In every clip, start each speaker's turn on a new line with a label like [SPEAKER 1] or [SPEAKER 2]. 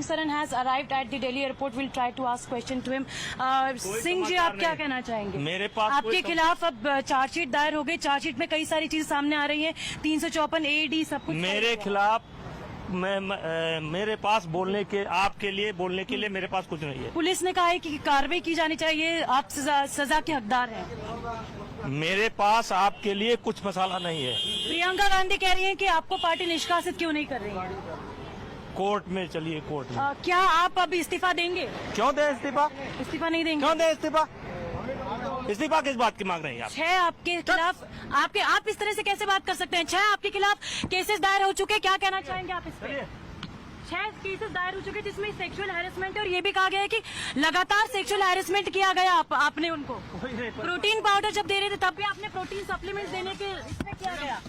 [SPEAKER 1] Saran has arrived at the Delhi airport. We'll try to ask question to him. Singh ji, आप क्या कहना चाहेंगे?
[SPEAKER 2] मेरे पास
[SPEAKER 1] आपके खिलाफ अब चार्जशीट दायर हो गई। चार्जशीट में कई सारी चीजें सामने आ रही हैं। 354 AD सब कुछ
[SPEAKER 2] मेरे खिलाफ मेरे पास बोलने के आपके लिए बोलने के लिए मेरे पास कुछ नहीं है।
[SPEAKER 1] पुलिस ने कहा है कि कार्रवाई की जानी चाहिए, आप सजा के हकदार हैं।
[SPEAKER 2] मेरे पास आपके लिए कुछ मसाला नहीं है।
[SPEAKER 1] प्रियंका गांधी कह रही हैं कि आपको पार्टी निष्कासित क्यों नहीं कर रही है?
[SPEAKER 2] कोर्ट में चलिए, कोर्ट में।
[SPEAKER 1] क्या आप अब इस्तीफा देंगे?
[SPEAKER 2] क्यों दे इस्तीफा?
[SPEAKER 1] इस्तीफा नहीं देंगे?
[SPEAKER 2] क्यों दे इस्तीफा? इस्तीफा किस बात की मांग रहे हैं आप?
[SPEAKER 1] 6 आपके खिलाफ आप इस तरह से कैसे बात कर सकते हैं? 6 आपके खिलाफ केसेस दायर हो चुके, क्या कहना चाहेंगे आप इस पे? 6 केसेस दायर हो चुके जिसमें सेक्सुअल हैरेसमेंट है और ये भी कहा गया है कि लगातार सेक्सुअल हैरेसमेंट किया गया आपने उनको। प्रोटीन पाउडर जब दे रहे थे तब भी आपने प्रोटीन सप्लीमेंट देने के इसमें किया गया।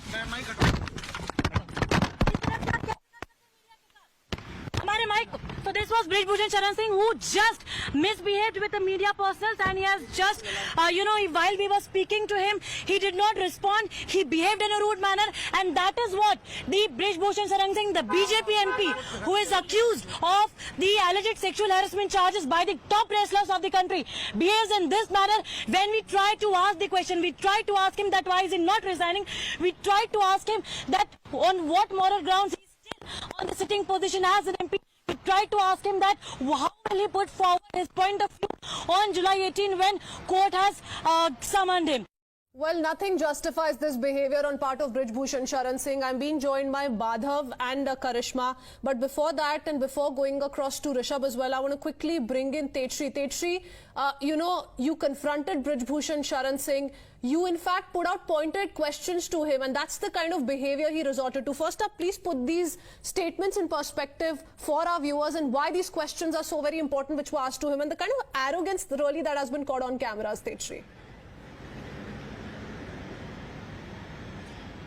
[SPEAKER 1] हमारे mic. So this was Brij Bhushan Sharan Singh who just misbehaved with the media persons, and he has just, while we were speaking to him, he did not respond. He behaved in a rude manner, and that is what the Brij Bhushan Sharan Singh, the BJP MP, who is accused of the alleged sexual harassment charges by the top wrestlers of the country, behaves in this manner. When we try to ask the question, we try to ask him that why is he not resigning. We try to ask him that on what moral grounds he is still on the sitting position as an MP. We tried to ask him that how will he put forward his point of view on July 18 when court has summoned him.
[SPEAKER 3] Well, nothing justifies this behavior on part of Brij Bhushan Sharan Singh. I'm being joined by Badhav and Karishma. But before that and before going across to Rishabh as well, I want to quickly bring in Tetri. Tetri, you confronted Brij Bhushan Sharan Singh. You, in fact, put out pointed questions to him, and that's the kind of behavior he resorted to. First up, please put these statements in perspective for our viewers and why these questions are so very important which were asked to him, and the kind of arrogance really that has been caught on cameras, Tetri.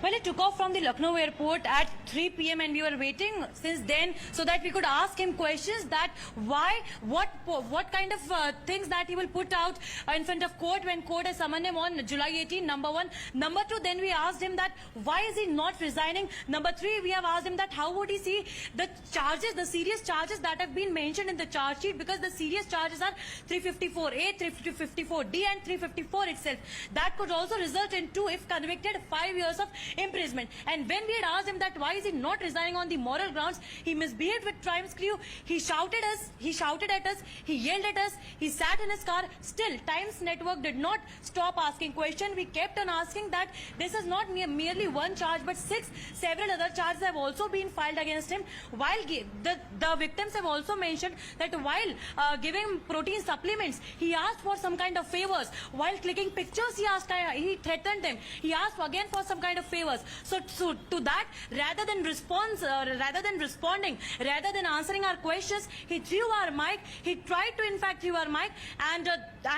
[SPEAKER 1] Well, it took off from the Lucknow airport at 3 p.m. and we were waiting since then so that we could ask him questions that what kind of things that he will put out in front of court when court has summoned him on July 18, number 1. Number 2, then we asked him that why is he not resigning. Number 3, we have asked him that how would he see the charges, the serious charges that have been mentioned in the charge sheet, because the serious charges are 354A, 354D and 354 itself. That could also result into, if convicted, 5 years of imprisonment. And when we had asked him that why is he not resigning on the moral grounds, he misbehaved with Times crew. He shouted at us, he yelled at us, he sat in his car. Still, Times Network did not stop asking questions. We kept on asking that this is not merely one charge, but several other charges have also been filed against him. While the victims have also mentioned that while giving protein supplements, he asked for some kind of favors. While clicking pictures, he threatened them. He asked again for some kind of favors. So to that, rather than responding, rather than answering our questions, he threw our mic. He tried to, in fact, threw our mic and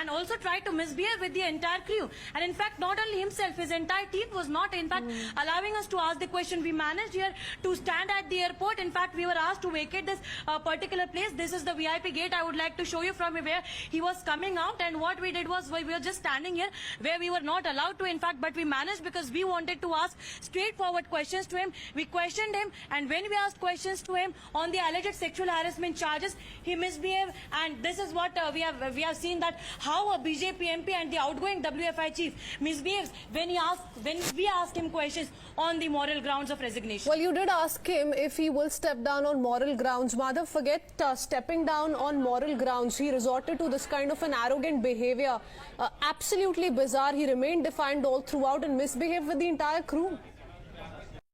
[SPEAKER 1] also tried to misbehave with the entire crew. And in fact, not only himself, his entire team was not, in fact, allowing us to ask the question. We managed here to stand at the airport. In fact, we were asked to vacate this particular place. This is the VIP gate. I would like to show you from where he was coming out. And what we did was we were just standing here where we were not allowed to, in fact, but we managed because we wanted to ask straightforward questions to him. We questioned him, and when we asked questions to him on the alleged sexual harassment charges, he misbehaved. And this is what we have seen, that how a BJP MP and the outgoing WFI chief misbehaves when we ask him questions on the moral grounds of resignation.
[SPEAKER 3] Well, you did ask him if he will step down on moral grounds. Madhav, forget stepping down on moral grounds. He resorted to this kind of an arrogant behavior. Absolutely bizarre. He remained defiant all throughout and misbehaved with the entire crew.